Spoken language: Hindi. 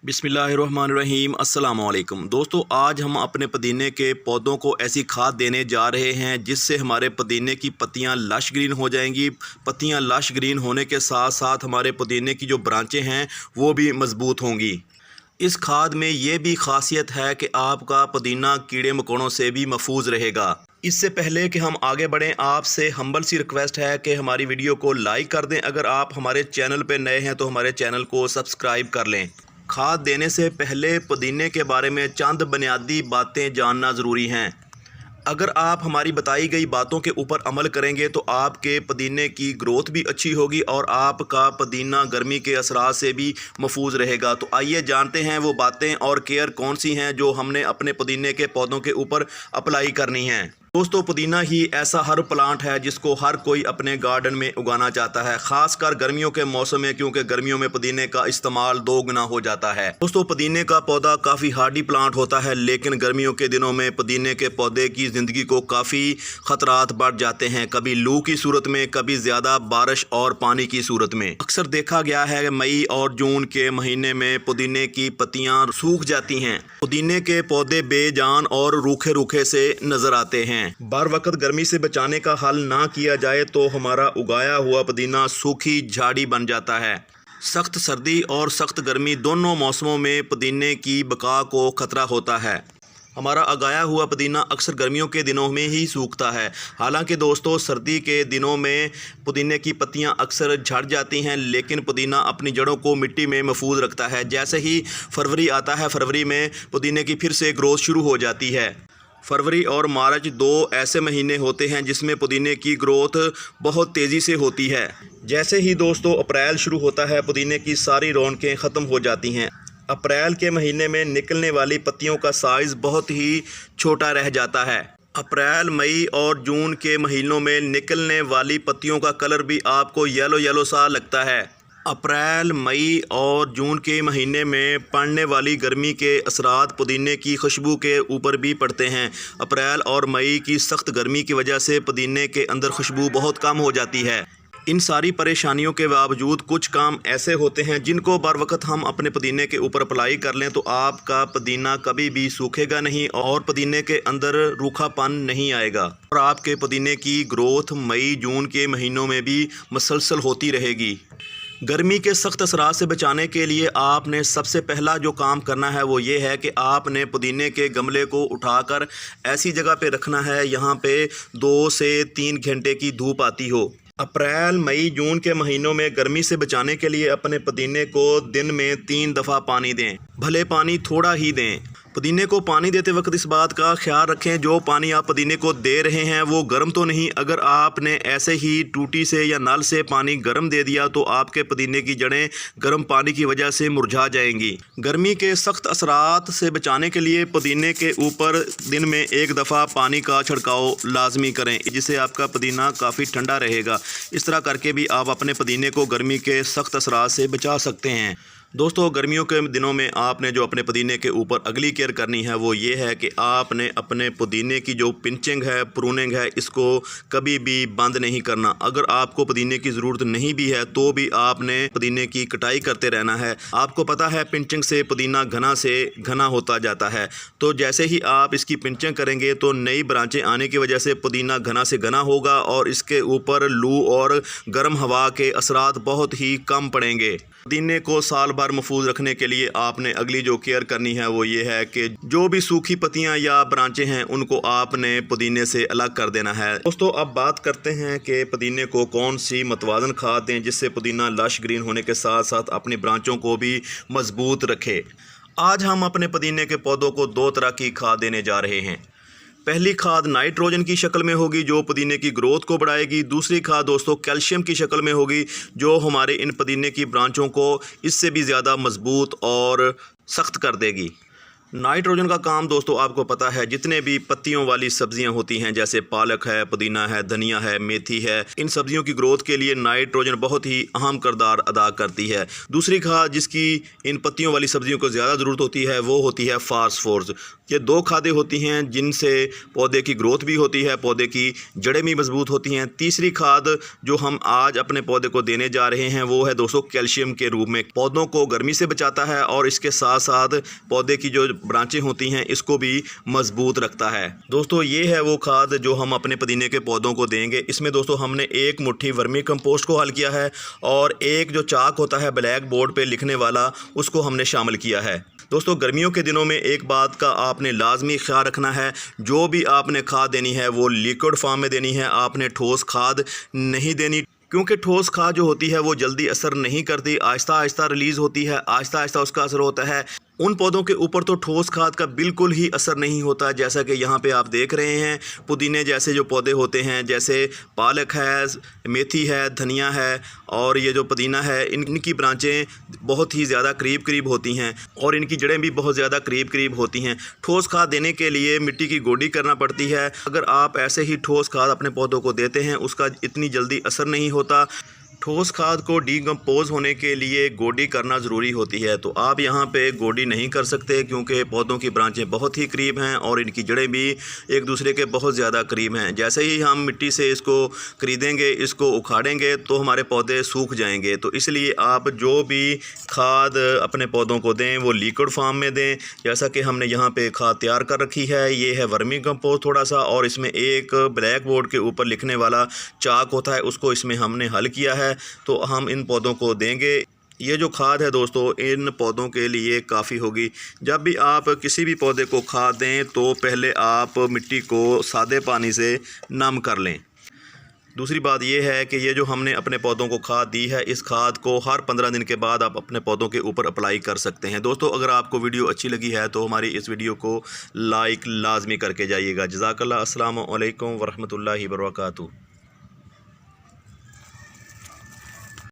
बिस्मिल्लाहिर्रहमानिर्रहीम अस्सलाम वालेकुम दोस्तों, आज हम अपने पुदीने के पौधों को ऐसी खाद देने जा रहे हैं जिससे हमारे पुदीने की पत्तियां लश ग्रीन हो जाएंगी। पत्तियां लश ग्रीन होने के साथ साथ हमारे पुदीने की जो ब्रांचें हैं वो भी मज़बूत होंगी। इस खाद में ये भी ख़ासियत है कि आपका पुदीना कीड़े मकोड़ों से भी महफूज रहेगा। इससे पहले कि हम आगे बढ़ें, आपसे हम्बल सी रिक्वेस्ट है कि हमारी वीडियो को लाइक कर दें। अगर आप हमारे चैनल पर नए हैं तो हमारे चैनल को सब्सक्राइब कर लें। खाद देने से पहले पुदीने के बारे में चंद बुनियादी बातें जानना ज़रूरी हैं। अगर आप हमारी बताई गई बातों के ऊपर अमल करेंगे तो आपके पुदीने की ग्रोथ भी अच्छी होगी और आपका पुदीना गर्मी के असरात से भी महफूज रहेगा। तो आइए जानते हैं वो बातें और केयर कौन सी हैं जो हमने अपने पुदीने के पौधों के ऊपर अप्लाई करनी हैं। दोस्तों, पुदीना ही ऐसा हर प्लांट है जिसको हर कोई अपने गार्डन में उगाना चाहता है, खासकर गर्मियों के मौसम में, क्योंकि गर्मियों में पुदीने का इस्तेमाल 2 गुना हो जाता है। दोस्तों, पुदीने का पौधा काफ़ी हार्डी प्लांट होता है, लेकिन गर्मियों के दिनों में पुदीने के पौधे की ज़िंदगी को काफ़ी ख़तरात बढ़ जाते हैं, कभी लू की सूरत में, कभी ज़्यादा बारिश और पानी की सूरत में। अक्सर देखा गया है कि मई और जून के महीने में पुदीने की पत्तियाँ सूख जाती हैं। पुदीने के पौधे बेजान और रूखे रूखे से नज़र आते हैं। बर वक्त गर्मी से बचाने का हल ना किया जाए तो हमारा उगाया हुआ पुदीना सूखी झाड़ी बन जाता है। सख्त सर्दी और सख्त गर्मी दोनों मौसमों में पुदीने की बका को खतरा होता है। हमारा उगाया हुआ पुदीना अक्सर गर्मियों के दिनों में ही सूखता है। हालांकि दोस्तों, सर्दी के दिनों में पुदीने की पत्तियां अक्सर झड़ जाती हैं, लेकिन पुदीना अपनी जड़ों को मिट्टी में महफूज रखता है। जैसे ही फरवरी आता है, फरवरी में पुदीने की फिर से ग्रोथ शुरू हो जाती है। फरवरी और मार्च 2 ऐसे महीने होते हैं जिसमें पुदीने की ग्रोथ बहुत तेज़ी से होती है। जैसे ही दोस्तों अप्रैल शुरू होता है, पुदीने की सारी रौनकें ख़त्म हो जाती हैं। अप्रैल के महीने में निकलने वाली पत्तियों का साइज़ बहुत ही छोटा रह जाता है। अप्रैल, मई और जून के महीनों में निकलने वाली पत्तियों का कलर भी आपको येलो येलो सा लगता है। अप्रैल, मई और जून के महीने में पड़ने वाली गर्मी के असरात पुदीने की खुशबू के ऊपर भी पड़ते हैं। अप्रैल और मई की सख्त गर्मी की वजह से पुदीने के अंदर खुशबू बहुत कम हो जाती है। इन सारी परेशानियों के बावजूद कुछ काम ऐसे होते हैं जिनको बर वक्त हम अपने पुदीने के ऊपर अप्लाई कर लें तो आपका पुदीना कभी भी सूखेगा नहीं और पुदीने के अंदर रूखापन नहीं आएगा और आपके पुदीने की ग्रोथ मई जून के महीनों में भी मुसलसल होती रहेगी। गर्मी के सख्त असरात से बचाने के लिए आपने सबसे पहला जो काम करना है वो ये है कि आपने पुदीने के गमले को उठाकर ऐसी जगह पे रखना है यहाँ पे 2 से 3 घंटे की धूप आती हो। अप्रैल, मई, जून के महीनों में गर्मी से बचाने के लिए अपने पुदीने को दिन में 3 दफ़ा पानी दें, भले पानी थोड़ा ही दें। पुदीने को पानी देते वक्त इस बात का ख्याल रखें जो पानी आप पुदीने को दे रहे हैं वो गर्म तो नहीं। अगर आपने ऐसे ही टूटी से या नल से पानी गर्म दे दिया तो आपके पुदीने की जड़ें गर्म पानी की वजह से मुरझा जाएंगी। गर्मी के सख्त असरात से बचाने के लिए पुदीने के ऊपर दिन में 1 दफ़ा पानी का छिड़काव लाजमी करें, जिससे आपका पुदीना काफ़ी ठंडा रहेगा। इस तरह करके भी आप अपने पुदीने को गर्मी के सख्त असरात से बचा सकते हैं। दोस्तों, गर्मियों के दिनों में आपने जो अपने पुदीने के ऊपर अगली केयर करनी है वो ये है कि आपने अपने पुदीने की जो पिंचिंग है, प्रूनिंग है, इसको कभी भी बंद नहीं करना। अगर आपको पुदीने की ज़रूरत नहीं भी है तो भी आपने पुदीने की कटाई करते रहना है। आपको पता है पिंचिंग से पुदीना घना से घना होता जाता है, तो जैसे ही आप इसकी पिंचिंग करेंगे तो नई ब्रांचें आने की वजह से पुदीना घना से घना होगा और इसके ऊपर लू और गर्म हवा के असरात बहुत ही कम पड़ेंगे। पुदीने को साल भर महफूज रखने के लिए आपने अगली जो केयर करनी है वो ये है कि जो भी सूखी पत्तियां या ब्रांचें हैं उनको आपने पुदीने से अलग कर देना है। दोस्तों, अब बात करते हैं कि पुदीने को कौन सी मतवाजन खाद दें जिससे पुदीना लश ग्रीन होने के साथ साथ अपनी ब्रांचों को भी मजबूत रखे। आज हम अपने पुदीने के पौधों को 2 तरह की खाद देने जा रहे हैं। पहली खाद नाइट्रोजन की शक्ल में होगी जो पुदीने की ग्रोथ को बढ़ाएगी। दूसरी खाद दोस्तों कैल्शियम की शक्ल में होगी जो हमारे इन पुदीने की ब्रांचों को इससे भी ज़्यादा मजबूत और सख्त कर देगी। नाइट्रोजन का काम दोस्तों आपको पता है, जितने भी पत्तियों वाली सब्जियां होती हैं जैसे पालक है, पुदीना है, धनिया है, मेथी है, इन सब्जियों की ग्रोथ के लिए नाइट्रोजन बहुत ही अहम किरदार अदा करती है। दूसरी खाद जिसकी इन पत्तियों वाली सब्जियों को ज़्यादा ज़रूरत होती है वो होती है फास्फोरस। ये दो खादें होती हैं जिनसे पौधे की ग्रोथ भी होती है, पौधे की जड़ें भी मजबूत होती हैं। तीसरी खाद जो हम आज अपने पौधे को देने जा रहे हैं वो है दोस्तों कैल्शियम के रूप में। पौधों को गर्मी से बचाता है और इसके साथ साथ पौधे की जो ब्रांचें होती हैं इसको भी मजबूत रखता है। दोस्तों ये है वो खाद जो हम अपने पुदीने के पौधों को देंगे। इसमें दोस्तों हमने एक मुट्ठी वर्मी कंपोस्ट को हल किया है और एक जो चाक होता है ब्लैक बोर्ड पे लिखने वाला उसको हमने शामिल किया है। दोस्तों गर्मियों के दिनों में एक बात का आपने लाजमी ख्याल रखना है, जो भी आपने खाद देनी है वो लिक्विड फॉर्म में देनी है। आपने ठोस खाद नहीं देनी, क्योंकि ठोस खाद जो होती है वो जल्दी असर नहीं करती, आहिस्ता आहिस्ता रिलीज़ होती है, आहिस्ता आहिस्ता उसका असर होता है। उन पौधों के ऊपर तो ठोस खाद का बिल्कुल ही असर नहीं होता। जैसा कि यहाँ पे आप देख रहे हैं, पुदीने जैसे जो पौधे होते हैं, जैसे पालक है, मेथी है, धनिया है और ये जो पुदीना है, इनकी ब्रांचें बहुत ही ज़्यादा करीब करीब होती हैं और इनकी जड़ें भी बहुत ज़्यादा करीब करीब होती हैं। ठोस खाद देने के लिए मिट्टी की गोडी करना पड़ती है। अगर आप ऐसे ही ठोस खाद अपने पौधों को देते हैं उसका इतनी जल्दी असर नहीं होता। ठोस खाद को डीकम्पोज होने के लिए गोडी करना ज़रूरी होती है, तो आप यहाँ पे गोडी नहीं कर सकते क्योंकि पौधों की ब्रांचें बहुत ही करीब हैं और इनकी जड़ें भी एक दूसरे के बहुत ज़्यादा करीब हैं। जैसे ही हम मिट्टी से इसको खरीदेंगे, इसको उखाड़ेंगे तो हमारे पौधे सूख जाएंगे। तो इसलिए आप जो भी खाद अपने पौधों को दें वो लिक्विड फॉर्म में दें। जैसा कि हमने यहाँ पे खाद तैयार कर रखी है, ये है वर्मी कंपोस्ट थोड़ा सा, और इसमें एक ब्लैक बोर्ड के ऊपर लिखने वाला चाक होता है, उसको इसमें हमने हल किया है। तो हम इन पौधों को देंगे। ये जो खाद है दोस्तों इन पौधों के लिए काफ़ी होगी। जब भी आप किसी भी पौधे को खाद दें तो पहले आप मिट्टी को सादे पानी से नम कर लें। दूसरी बात यह है कि ये जो हमने अपने पौधों को खाद दी है, इस खाद को हर 15 दिन के बाद आप अपने पौधों के ऊपर अप्लाई कर सकते हैं। दोस्तों अगर आपको वीडियो अच्छी लगी है तो हमारी इस वीडियो को लाइक लाजमी करके जाइएगा। जज़ाकल्लाह। अस्सलामु अलैकुम वरहमतुल्लाहि वबरकातुहू।